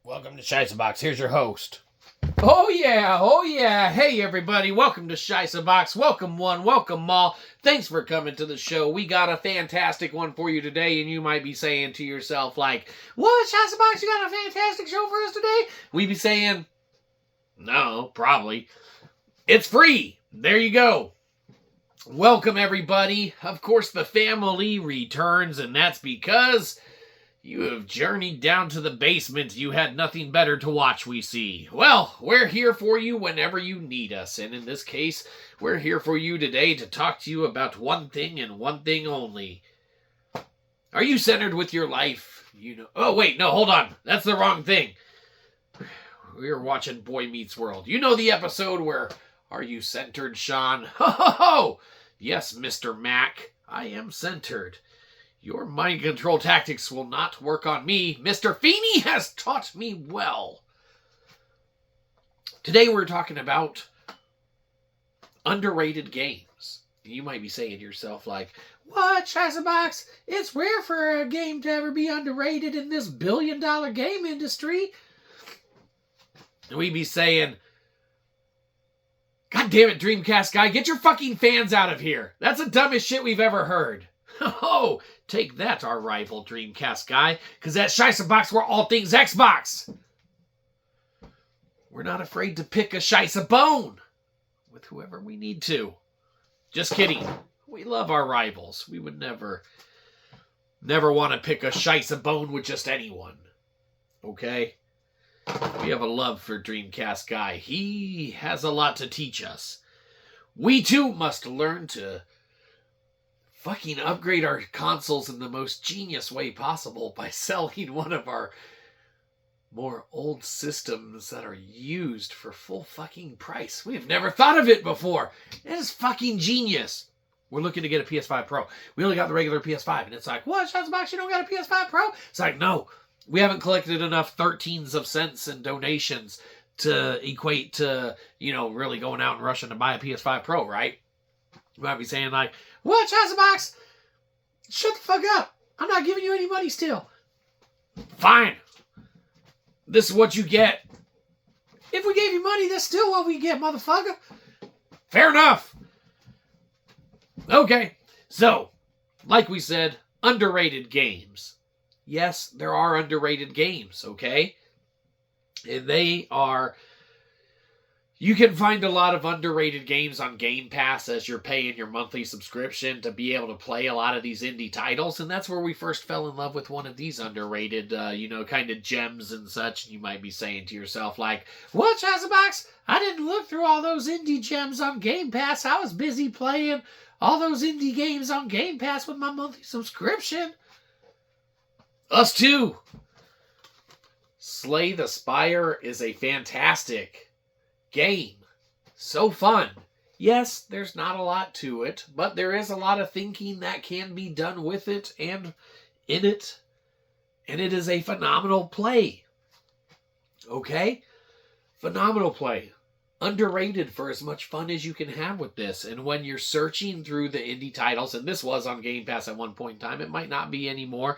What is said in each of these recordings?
Welcome to SHI'ßböX. Here's your host. Oh yeah. Hey everybody, welcome to SHI'ßböX. Welcome one, welcome all. Thanks for coming to the show. We got a fantastic one for you today, and you might be saying to yourself like, what, SHI'ßböX, you got a fantastic show for us today? We'd be saying, no, probably. It's free. There you go. Welcome everybody. Of course, the family returns, and that's because you have journeyed down to the basement. You had nothing better to watch, we see. Well, we're here for you whenever you need us. And in this case, we're here for you today to talk to you about one thing and one thing only. Are you centered with your life? Oh, wait, no, hold on. That's the wrong thing. We're watching Boy Meets World. You know the episode where, are you centered, Sean? Ho, ho, ho! Yes, Mr. Mac, I am centered. Your mind control tactics will not work on me. Mr. Feeney has taught me well. Today we're talking about underrated games. You might be saying to yourself like, what, SHI'ßböX? It's rare for a game to ever be underrated in this billion-dollar game industry. And we'd be saying, God damn it, Dreamcast guy, get your fucking fans out of here. That's the dumbest shit we've ever heard. Oh, take that, our rival Dreamcast guy, because at SHI'ßböX we're all things Xbox. We're not afraid to pick a Shi'ce bone with whoever we need to. Just kidding. We love our rivals. We would never want to pick a Shi'ce bone with just anyone. Okay? We have a love for Dreamcast guy. He has a lot to teach us. We too must learn to fucking upgrade our consoles in the most genius way possible by selling one of our more old systems that are used for full fucking price. We have never thought of it before. It is fucking genius. We're looking to get a PS5 Pro. We only got the regular PS5, and it's like, what, SHI'ßböX, you don't got a PS5 Pro? It's like, no, we haven't collected enough 13s of cents and donations to equate to, really going out and rushing to buy a PS5 Pro, right? You might be saying like, what, SHI'ßböX? Shut the fuck up. I'm not giving you any money still. Fine. This is what you get. If we gave you money, that's still what we get, motherfucker. Fair enough. Okay. So, like we said, underrated games. Yes, there are underrated games, okay? And they are... You can find a lot of underrated games on Game Pass as you're paying your monthly subscription to be able to play a lot of these indie titles. And that's where we first fell in love with one of these underrated, kind of gems and such. And you might be saying to yourself like, what, SHI'ßböX? I didn't look through all those indie gems on Game Pass. I was busy playing all those indie games on Game Pass with my monthly subscription. Us too. Slay the Spire is a fantastic game. So fun. Yes, there's not a lot to it, but there is a lot of thinking that can be done with it and in it. And it is a phenomenal play. Okay? Phenomenal play. Underrated for as much fun as you can have with this. And when you're searching through the indie titles, and this was on Game Pass at one point in time, it might not be anymore.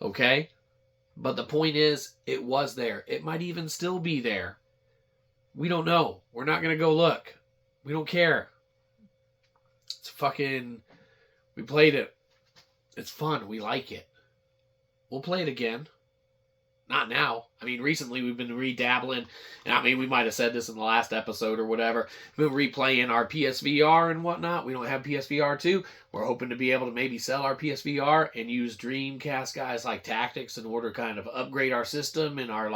Okay? But the point is, it was there. It might even still be there. We don't know. We're not going to go look. We don't care. It's fucking... We played it. It's fun. We like it. We'll play it again. Not now. I mean, recently we've been redabbling. And I mean, we might have said this in the last episode or whatever. We've been replaying our PSVR and whatnot. We don't have PSVR 2. We're hoping to be able to maybe sell our PSVR and use Dreamcast guys like tactics in order to kind of upgrade our system and our,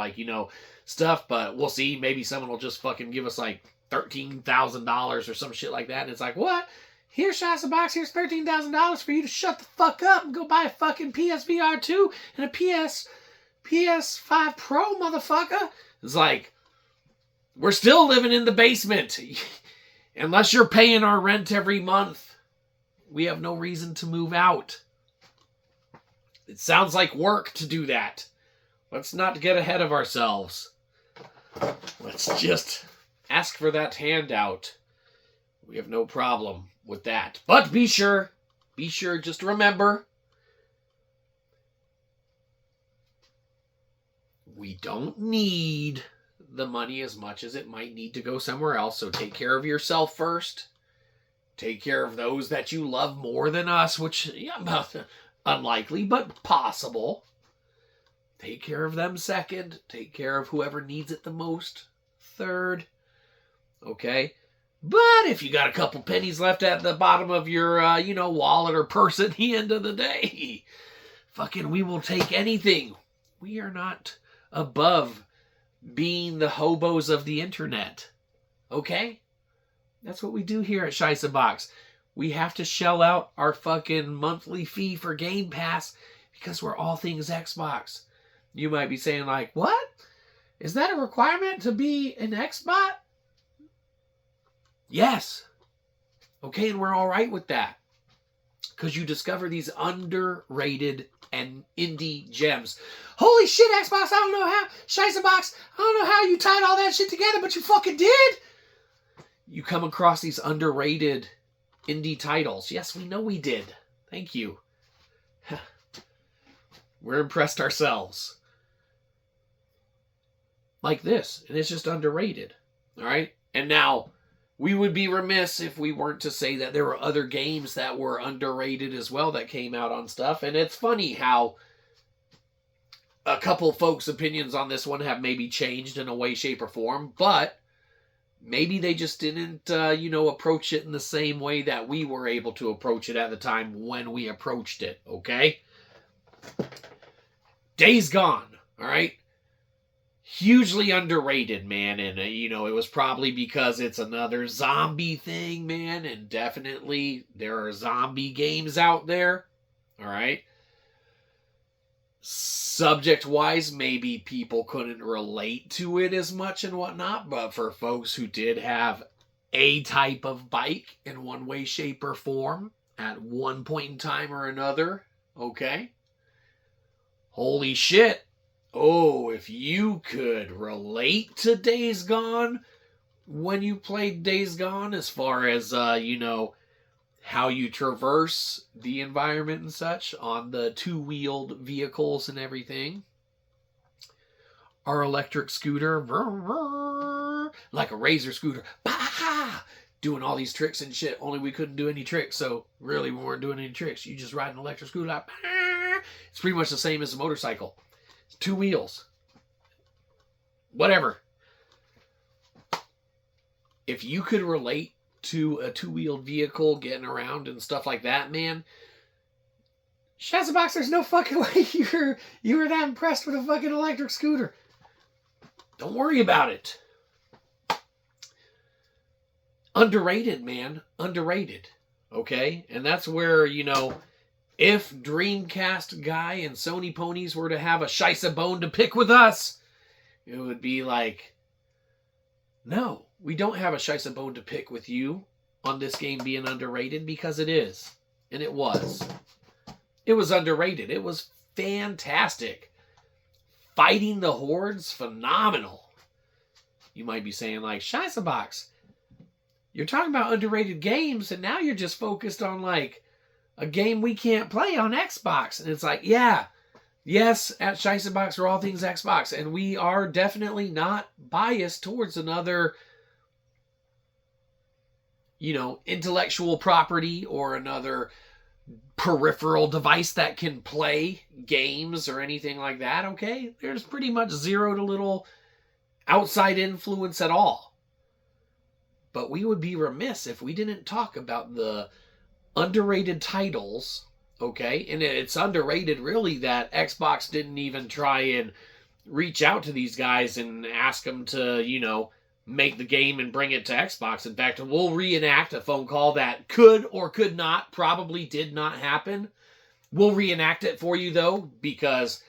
stuff. But we'll see. Maybe someone will just fucking give us like $13,000 or some shit like that. And it's like, what? Here's SHI'ßböX. Here's $13,000 for you to shut the fuck up and go buy a fucking PSVR 2 and a PS5 Pro, motherfucker. It's like, we're still living in the basement. Unless you're paying our rent every month, we have no reason to move out. It sounds like work to do that. Let's not get ahead of ourselves. Let's just ask for that handout. We have no problem with that. But be sure, just remember, we don't need the money as much as it might need to go somewhere else. So take care of yourself first. Take care of those that you love more than us, which, yeah, unlikely, but possible. Take care of them second. Take care of whoever needs it the most third. Okay? But if you got a couple pennies left at the bottom of your, wallet or purse at the end of the day, fucking we will take anything. We are not above being the hobos of the internet. Okay? That's what we do here at SHIßböX. We have to shell out our fucking monthly fee for Game Pass because we're all things Xbox. You might be saying like, what? Is that a requirement to be an Xbot? Yes. Okay, and we're all right with that. Because you discover these underrated and indie gems. Holy shit, Xbox, I don't know how, SHIßböX, I don't know how you tied all that shit together, but you fucking did. You come across these underrated indie titles. Yes, we know we did. Thank you. We're impressed ourselves. Like this. And it's just underrated. All right? And now, we would be remiss if we weren't to say that there were other games that were underrated as well that came out on stuff. And it's funny how a couple folks' opinions on this one have maybe changed in a way, shape, or form. But maybe they just didn't, approach it in the same way that we were able to approach it at the time when we approached it. Okay? Days Gone. All right? Hugely underrated, man, and, it was probably because it's another zombie thing, man, and definitely there are zombie games out there, all right? Subject-wise, maybe people couldn't relate to it as much and whatnot, but for folks who did have a type of bike in one way, shape, or form at one point in time or another, okay? Holy shit. Oh, if you could relate to Days Gone when you played Days Gone, as far as, how you traverse the environment and such on the two-wheeled vehicles and everything. Our electric scooter, like a razor scooter, doing all these tricks and shit, only we couldn't do any tricks, so really we weren't doing any tricks. You just ride an electric scooter, like, it's pretty much the same as a motorcycle. Two wheels. Whatever. If you could relate to a two-wheeled vehicle getting around and stuff like that, man, SHIßböX, there's no fucking way you were that impressed with a fucking electric scooter. Don't worry about it. Underrated, man. Underrated. Okay? And that's where, if Dreamcast Guy and Sony Ponies were to have a SHIßböne to pick with us, it would be like, no, we don't have a SHIßböne to pick with you on this game being underrated, because it is. And it was. It was underrated. It was fantastic. Fighting the hordes, phenomenal. You might be saying like, SHIßböX, you're talking about underrated games, and now you're just focused on like a game we can't play on Xbox. And it's like, yeah, yes, at SHIßböX we're all things Xbox, and we are definitely not biased towards another, intellectual property or another peripheral device that can play games or anything like that, okay? There's pretty much zero to little outside influence at all. But we would be remiss if we didn't talk about the underrated titles, okay? And it's underrated, really, that Xbox didn't even try and reach out to these guys and ask them to, make the game and bring it to Xbox. In fact, we'll reenact a phone call that could or could not, probably did not happen. We'll reenact it for you, though, because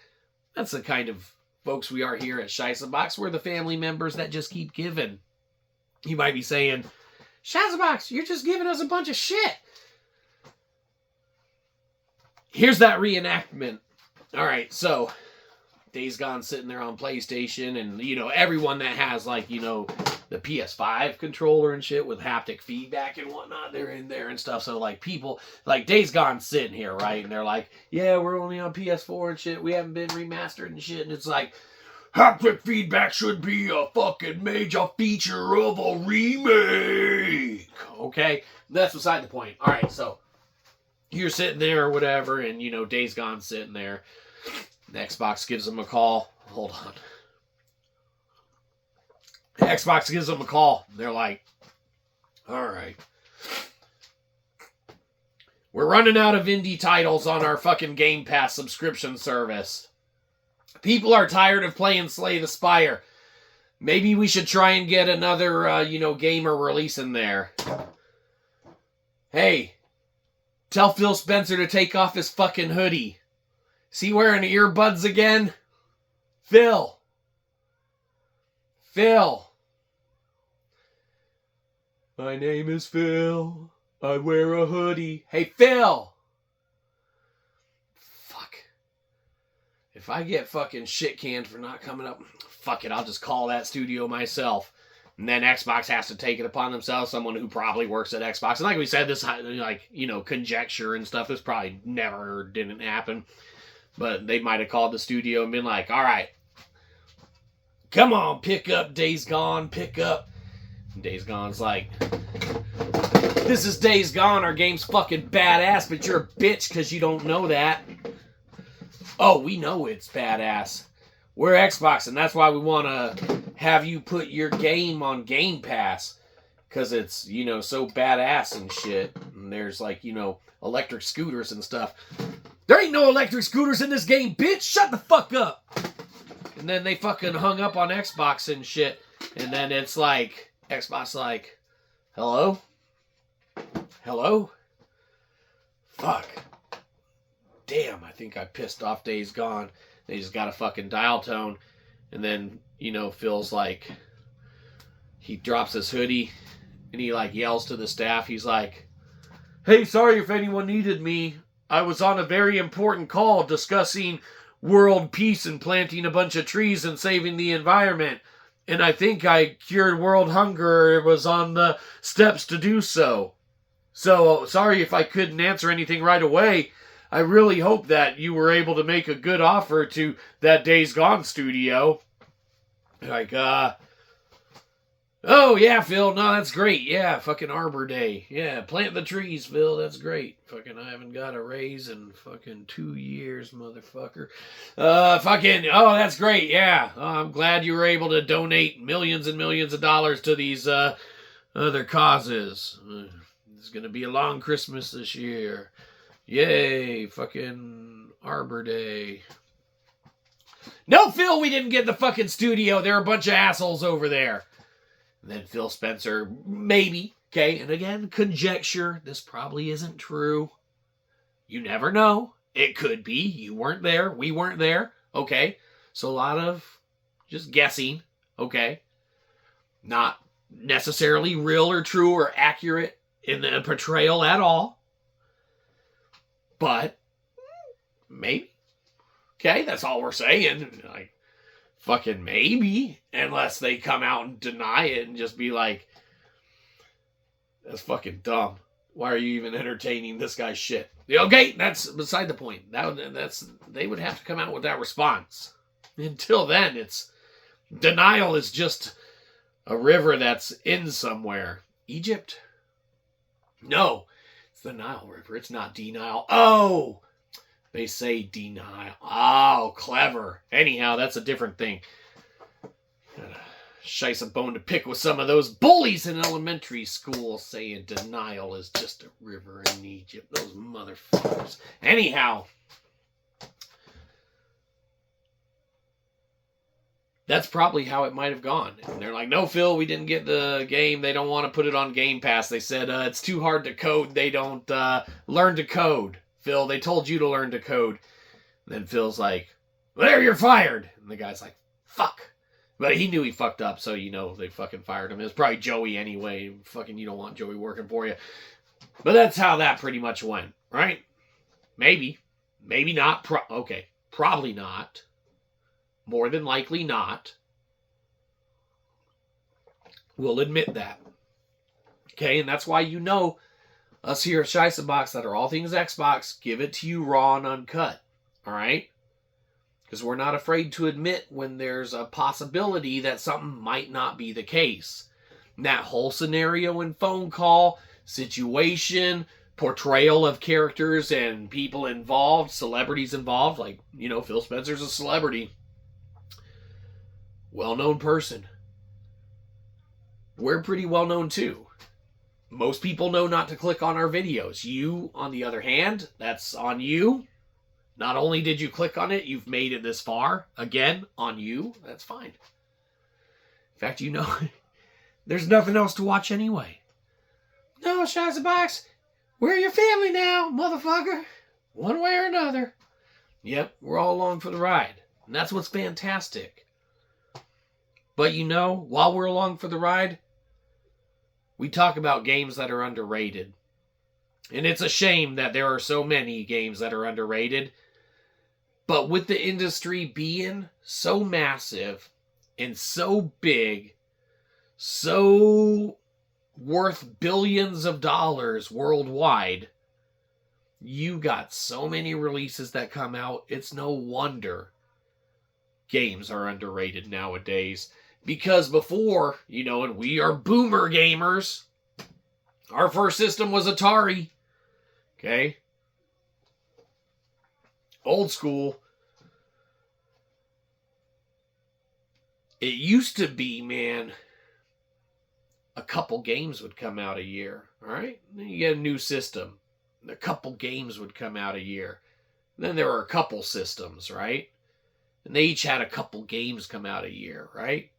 that's the kind of folks we are here at SHIßböX. We're the family members that just keep giving. You might be saying, SHIßböX, you're just giving us a bunch of shit. Here's that reenactment. All right, so Days Gone sitting there on PlayStation, and, everyone that has, like, the PS5 controller and shit with haptic feedback and whatnot, they're in there and stuff. So, like, people, like, Days Gone sitting here, right? And they're like, yeah, we're only on PS4 and shit. We haven't been remastered and shit. And it's like, haptic feedback should be a fucking major feature of a remake. Okay? That's beside the point. Alright, so you're sitting there or whatever, and, you know, Days Gone sitting there. The Xbox gives them a call. Hold on. The Xbox gives them a call. They're like, alright. We're running out of indie titles on our fucking Game Pass subscription service. People are tired of playing Slay the Spire. Maybe we should try and get another, gamer release in there. Hey, tell Phil Spencer to take off his fucking hoodie. Is he wearing earbuds again? Phil. My name is Phil. I wear a hoodie. Hey, Phil! Fuck. If I get fucking shit canned for not coming up, fuck it, I'll just call that studio myself. And then Xbox has to take it upon themselves, someone who probably works at Xbox. And like we said, this, conjecture and stuff, this probably didn't happen. But they might have called the studio and been like, all right, come on, pick up Days Gone, pick up. And Days Gone's like, this is Days Gone, our game's fucking badass, but you're a bitch because you don't know that. Oh, we know it's badass. We're Xbox, and that's why we want to have you put your game on Game Pass. Because it's, so badass and shit. And there's, electric scooters and stuff. There ain't no electric scooters in this game, bitch! Shut the fuck up! And then they fucking hung up on Xbox and shit. And then it's like, Xbox like, hello? Hello? Fuck. Damn, I think I pissed off Days Gone. They just got a fucking dial tone. And then, Phil's like, he drops his hoodie and he yells to the staff. He's like, hey, sorry if anyone needed me. I was on a very important call discussing world peace and planting a bunch of trees and saving the environment. And I think I cured world hunger. It was on the steps to do so. So, sorry if I couldn't answer anything right away. I really hope that you were able to make a good offer to that Days Gone studio. Oh, yeah, Phil. No, that's great. Yeah, fucking Arbor Day. Yeah, plant the trees, Phil. That's great. Fucking, I haven't got a raise in fucking 2 years, motherfucker. Oh, that's great. Yeah. I'm glad you were able to donate millions and millions of dollars to these, other causes. It's gonna be a long Christmas this year. Yay, fucking Arbor Day. No, Phil, we didn't get the fucking studio. There are a bunch of assholes over there. And then Phil Spencer, maybe, okay, and again, conjecture, this probably isn't true. You never know. It could be. You weren't there. We weren't there. Okay. So a lot of just guessing. Okay. Not necessarily real or true or accurate in the portrayal at all. But maybe. Okay, that's all we're saying. Fucking maybe. Unless they come out and deny it and just be like, that's fucking dumb. Why are you even entertaining this guy's shit? Okay, that's beside the point. They would have to come out with that response. Until then, it's denial is just a river that's in somewhere. Egypt? No, it's the Nile River. It's not denial. Oh, they say denial. Oh, clever. Anyhow, that's a different thing. Shice a bone to pick with some of those bullies in elementary school saying denial is just a river in Egypt. Those motherfuckers. Anyhow, that's probably how it might have gone. And they're like, no, Phil, we didn't get the game. They don't want to put it on Game Pass. They said it's too hard to code. They don't learn to code. Phil, they told you to learn to code. And then Phil's like, well, there, you're fired. And the guy's like, fuck. But he knew he fucked up, so, they fucking fired him. It was probably Joey anyway. Fucking, you don't want Joey working for you. But that's how that pretty much went, right? Maybe. Maybe not. Okay. Probably not. More than likely not. We'll admit that. Okay, and that's why us here at SHIßböX that are all things Xbox, give it to you raw and uncut. Alright? Because we're not afraid to admit when there's a possibility that something might not be the case. And that whole scenario and phone call, situation, portrayal of characters and people involved, celebrities involved, like, Phil Spencer's a celebrity. Well-known person. We're pretty well-known too. Most people know not to click on our videos. You, on the other hand, that's on you. Not only did you click on it, you've made it this far. Again, on you. That's fine. In fact, there's nothing else to watch anyway. No, SHI'sböX, we're your family now, motherfucker. One way or another. Yep, we're all along for the ride. And that's what's fantastic. But while we're along for the ride, we talk about games that are underrated. And it's a shame that there are so many games that are underrated. But with the industry being so massive and so big, so worth billions of dollars worldwide, you got so many releases that come out. It's no wonder games are underrated nowadays. Because before, and we are boomer gamers, our first system was Atari. Okay? Old school. It used to be, man, a couple games would come out a year. All right? Then you get a new system. A couple games would come out a year. Then there were a couple systems, right? And they each had a couple games come out a year, right?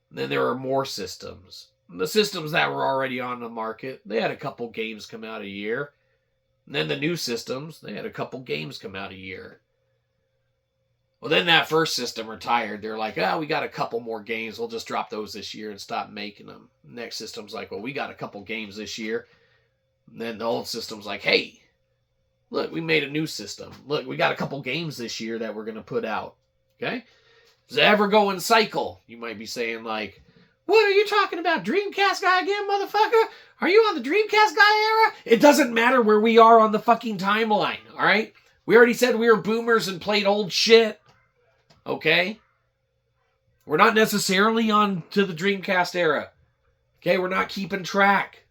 And then there were more systems. And the systems that were already on the market, they had a couple games come out a year. And then the new systems, they had a couple games come out a year. Well, then that first system retired. They're like, we got a couple more games. We'll just drop those this year and stop making them. Next system's like, well, we got a couple games this year. And then the old system's like, hey, look, we made a new system. Look, we got a couple games this year that we're going to put out. Okay? Does it ever go in cycle? You might be saying like, what are you talking about? Dreamcast guy again, motherfucker? Are you on the Dreamcast guy era? It doesn't matter where we are on the fucking timeline, all right? We already said we were boomers and played old shit, okay? We're not necessarily on to the Dreamcast era, okay? We're not keeping track.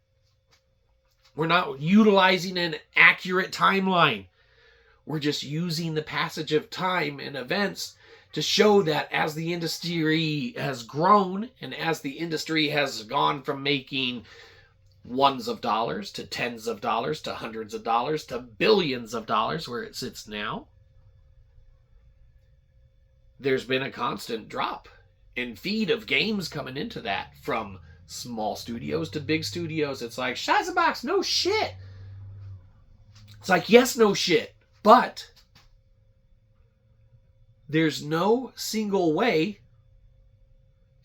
We're not utilizing an accurate timeline. We're just using the passage of time and events to show that as the industry has grown and as the industry has gone from making ones of dollars to tens of dollars to hundreds of dollars to billions of dollars where it sits now, there's been a constant drop in feed of games coming into that, from small studios to big studios. It's like, SHI'sböX, no shit. It's like, yes, no shit, but there's no single way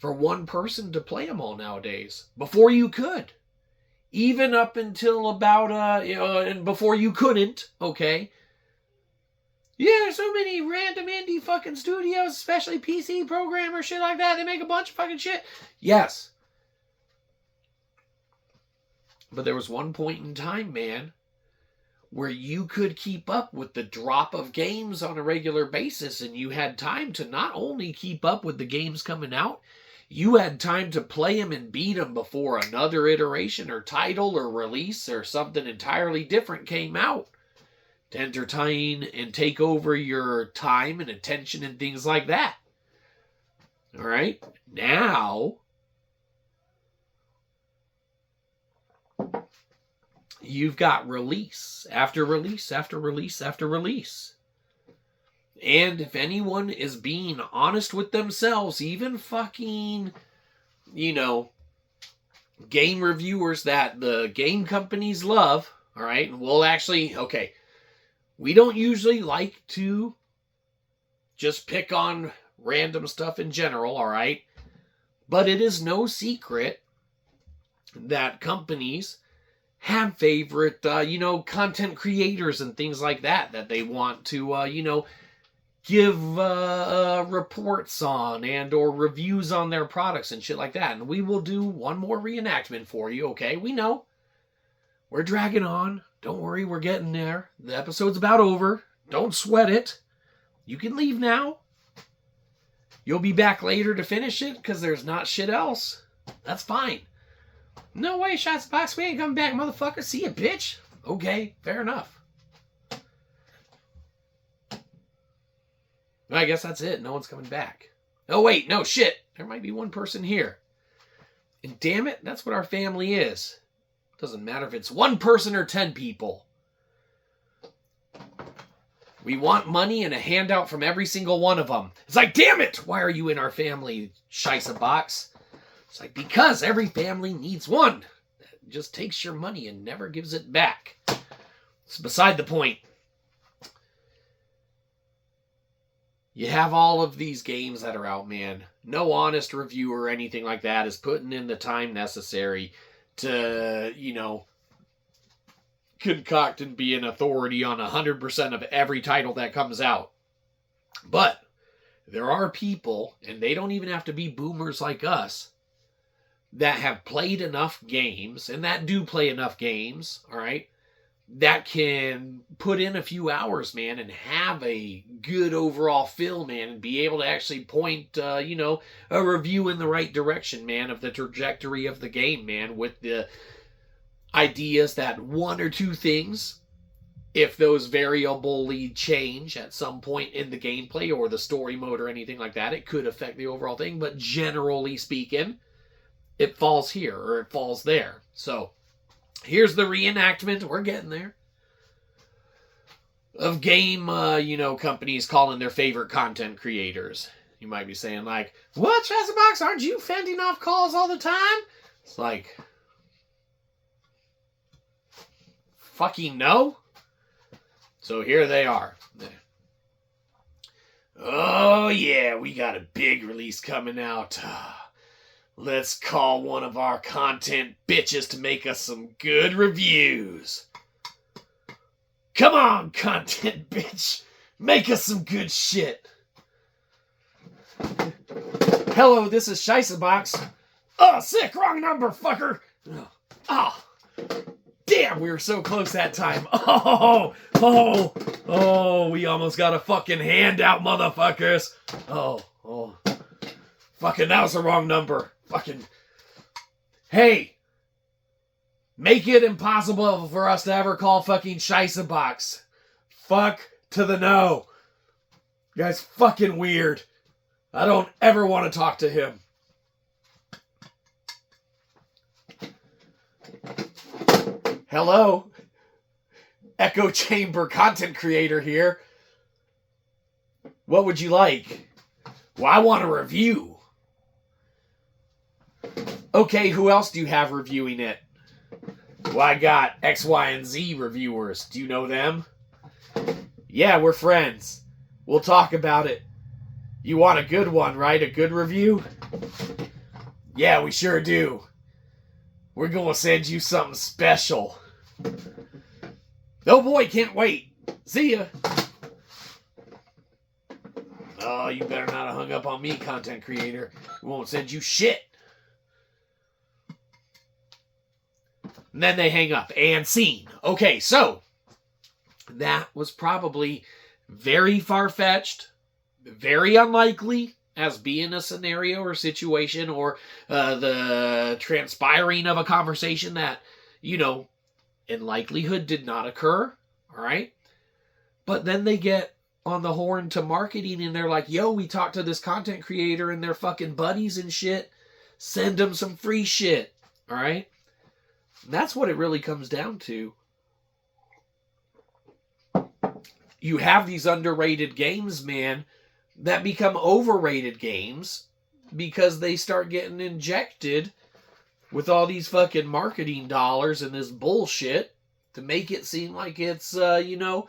for one person to play them all nowadays. Before you could. Even up until about, and before you couldn't, okay? Yeah, there's so many random indie fucking studios, especially PC programmers, shit like that. They make a bunch of fucking shit. Yes. But there was one point in time, man, where you could keep up with the drop of games on a regular basis, and you had time to not only keep up with the games coming out, you had time to play them and beat them before another iteration or title or release or something entirely different came out to entertain and take over your time and attention and things like that. All right? Now, you've got release after release after release after release. And if anyone is being honest with themselves, even fucking, game reviewers that the game companies love, all right, and we'll actually, okay, we don't usually like to just pick on random stuff in general, all right, but it is no secret that companies have favorite, content creators and things like that they want to, give reports on and or reviews on their products and shit like that. And we will do one more reenactment for you, okay? We know. We're dragging on. Don't worry, we're getting there. The episode's about over. Don't sweat it. You can leave now. You'll be back later to finish it because there's not shit else. That's fine. No way, SHIßböX. We ain't coming back, motherfucker. See ya, bitch. Okay, fair enough. I guess that's it. No one's coming back. Oh, wait. No, shit. There might be one person here. And damn it, that's what our family is. Doesn't matter if it's one person or 10 people. We want money and a handout from every single one of them. It's like, damn it! Why are you in our family, SHIßböX? It's like, because every family needs one. That just takes your money and never gives it back. It's beside the point. You have all of these games that are out, man. No honest review or anything like that is putting in the time necessary to, you know, concoct and be an authority on 100% of every title that comes out. But there are people, and they don't even have to be boomers like us, that have played enough games, and that do play enough games, all right, that can put in a few hours, man, and have a good overall feel, man, and be able to actually point, you know, a review in the right direction, man, of the trajectory of the game, man, with the ideas that one or two things, if those variably change at some point in the gameplay or the story mode or anything like that, it could affect the overall thing, but generally speaking, it falls here or it falls there. So, here's the reenactment, we're getting there, of game, you know, companies calling their favorite content creators. You might be saying, like, what, SHIßböX, aren't you fending off calls all the time? It's like, fucking no. So here they are. Oh yeah, we got a big release coming out. Let's call one of our content bitches to make us some good reviews. Come on, content bitch. Make us some good shit. Hello, this is SHIßböX. Oh, sick, wrong number, fucker. Oh, damn, we were so close that time. Oh, we almost got a fucking handout, motherfuckers. Oh. Fucking, that was the wrong number. Fucking, hey, make it impossible for us to ever call fucking SHIßböX. Fuck to the no. You guy's fucking weird. I don't ever want to talk to him. Hello, echo chamber content creator here. What would you like? Well, I want a review. Okay, who else do you have reviewing it? Well, I got X, Y, and Z reviewers. Do you know them? Yeah, we're friends. We'll talk about it. You want a good one, right? A good review? Yeah, we sure do. We're gonna send you something special. Oh boy, can't wait. See ya. Oh, you better not have hung up on me, content creator. We won't send you shit. And then they hang up. And scene. Okay, so that was probably very far-fetched, very unlikely as being a scenario or situation or the transpiring of a conversation that, you know, in likelihood did not occur, all right? But then they get on the horn to marketing and they're like, yo, we talked to this content creator and their fucking buddies and shit. Send them some free shit, all right? That's what it really comes down to. You have these underrated games, man, that become overrated games because they start getting injected with all these fucking marketing dollars and this bullshit to make it seem like it's, you know,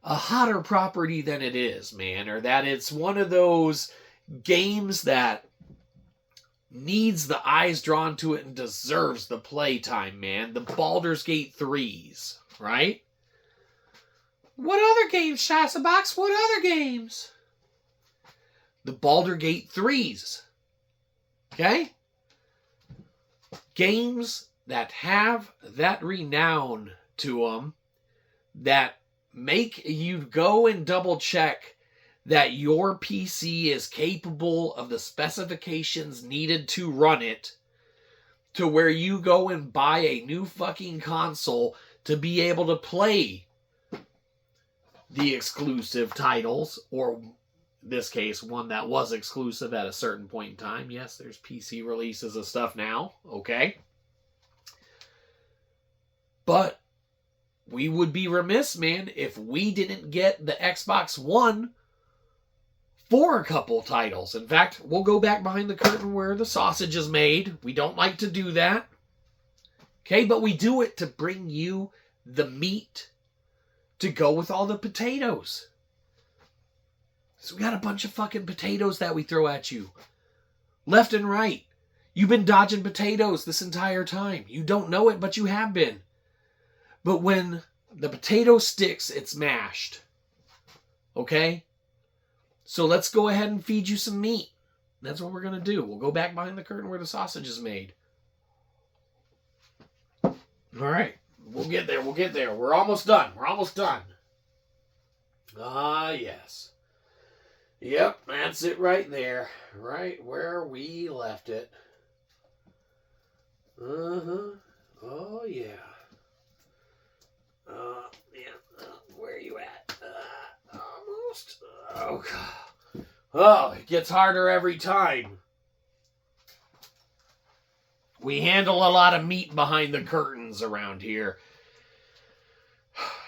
a hotter property than it is, man, or that it's one of those games that needs the eyes drawn to it and deserves the playtime, man. The Baldur's Gate 3s, right? What other games, SHIßböX? What other games? The Baldur's Gate 3s. Okay? Games that have that renown to them that make you go and double check that your PC is capable of the specifications needed to run it, to where you go and buy a new fucking console to be able to play the exclusive titles, or in this case, one that was exclusive at a certain point in time. Yes, there's PC releases of stuff now, okay? But we would be remiss, man, if we didn't get the Xbox One for a couple titles. In fact, we'll go back behind the curtain where the sausage is made. We don't like to do that. Okay, but we do it to bring you the meat to go with all the potatoes. So we got a bunch of fucking potatoes that we throw at you. Left and right. You've been dodging potatoes this entire time. You don't know it, but you have been. But when the potato sticks, it's mashed. Okay? So let's go ahead and feed you some meat. That's what we're going to do. We'll go back behind the curtain where the sausage is made. All right. We'll get there. We'll get there. We're almost done. We're almost done. Ah, yes. Yep, that's it right there. Right where we left it. Uh-huh. Oh, yeah. Where are you at? Almost. Oh, God. Oh, it gets harder every time. We handle a lot of meat behind the curtains around here.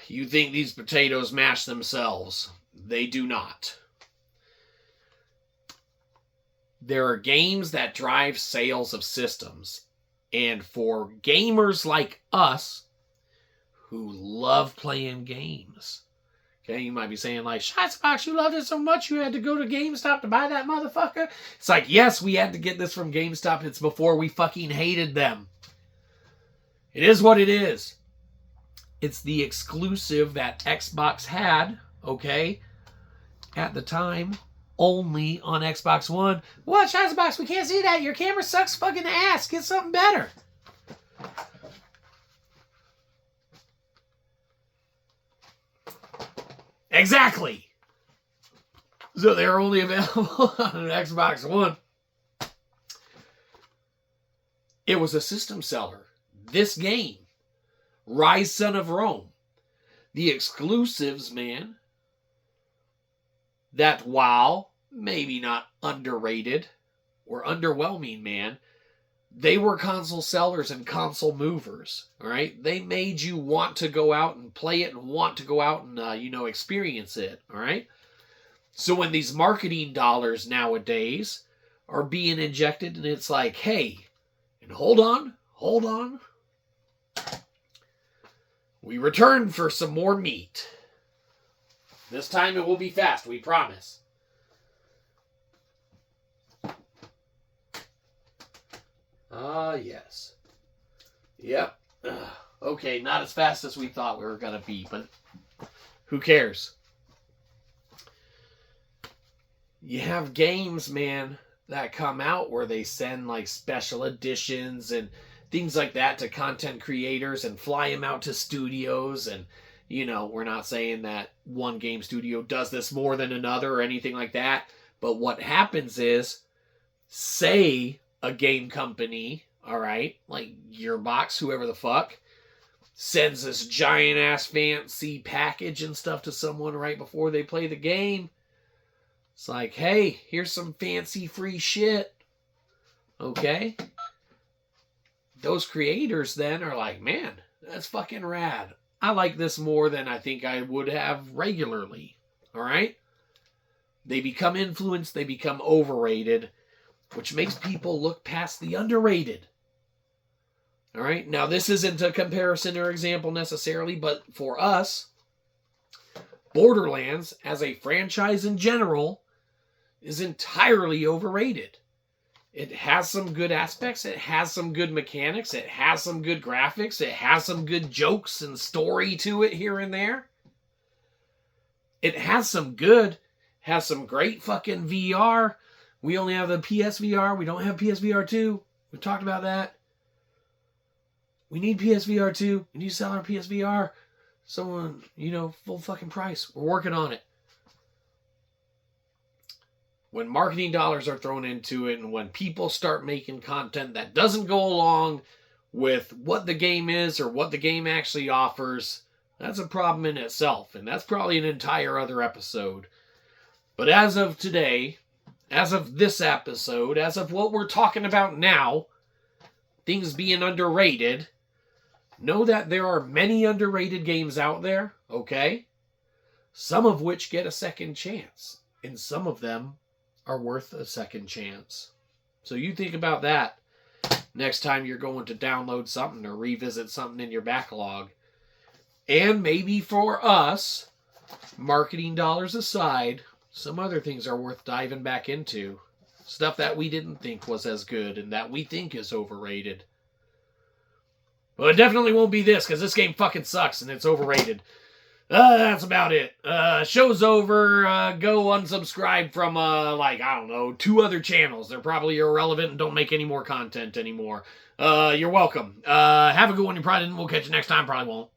You think these potatoes mash themselves. They do not. There are games that drive sales of systems. And for gamers like us, who love playing games. Okay, you might be saying like, SHIßböX, you loved it so much you had to go to GameStop to buy that motherfucker? It's like, yes, we had to get this from GameStop. It's before we fucking hated them. It is what it is. It's the exclusive that Xbox had, okay, at the time, only on Xbox One. What, SHIßböX? We can't see that. Your camera sucks fucking ass. Get something better. Exactly. So they're only available on an Xbox One. It was a system seller. This game, Rise Son of Rome, the exclusives, man, that while maybe not underrated or underwhelming, man, they were console sellers and console movers, all right? They made you want to go out and play it and want to go out and, experience it, all right? So when these marketing dollars nowadays are being injected and it's like, hey, and hold on. We return for some more meat. This time it will be fast, we promise. Ah, yes. Yep. Okay, not as fast as we thought we were going to be, but who cares? You have games, man, that come out where they send like special editions and things like that to content creators and fly them out to studios. And, we're not saying that one game studio does this more than another or anything like that. But what happens is, say a game company, all right, like Gearbox, whoever the fuck, sends this giant ass fancy package and stuff to someone right before they play the game. It's like, hey, here's some fancy free shit. Okay? Those creators then are like, man, that's fucking rad. I like this more than I think I would have regularly. All right? They become influenced, they become overrated, which makes people look past the underrated. All right? Now, this isn't a comparison or example necessarily, but for us, Borderlands, as a franchise in general, is entirely overrated. It has some good aspects. It has some good mechanics. It has some good graphics. It has some good jokes and story to it here and there. It has some good, has some great fucking VR. We only have the PSVR. We don't have PSVR 2. We've talked about that. We need PSVR 2. We need to sell our PSVR. Someone, full fucking price. We're working on it. when marketing dollars are thrown into it and when people start making content that doesn't go along with what the game is or what the game actually offers, that's a problem in itself. And that's probably an entire other episode. But as of today, as of this episode, as of what we're talking about now, things being underrated, know that there are many underrated games out there, okay? Some of which get a second chance, and some of them are worth a second chance. So you think about that next time you're going to download something or revisit something in your backlog. And maybe for us, marketing dollars aside, some other things are worth diving back into. Stuff that we didn't think was as good and that we think is overrated. Well, it definitely won't be this, because this game fucking sucks and it's overrated. That's about it. Show's over. Go unsubscribe from, I don't know, 2 other channels. They're probably irrelevant and don't make any more content anymore. You're welcome. Have a good one. You probably didn't. We'll catch you next time. Probably won't.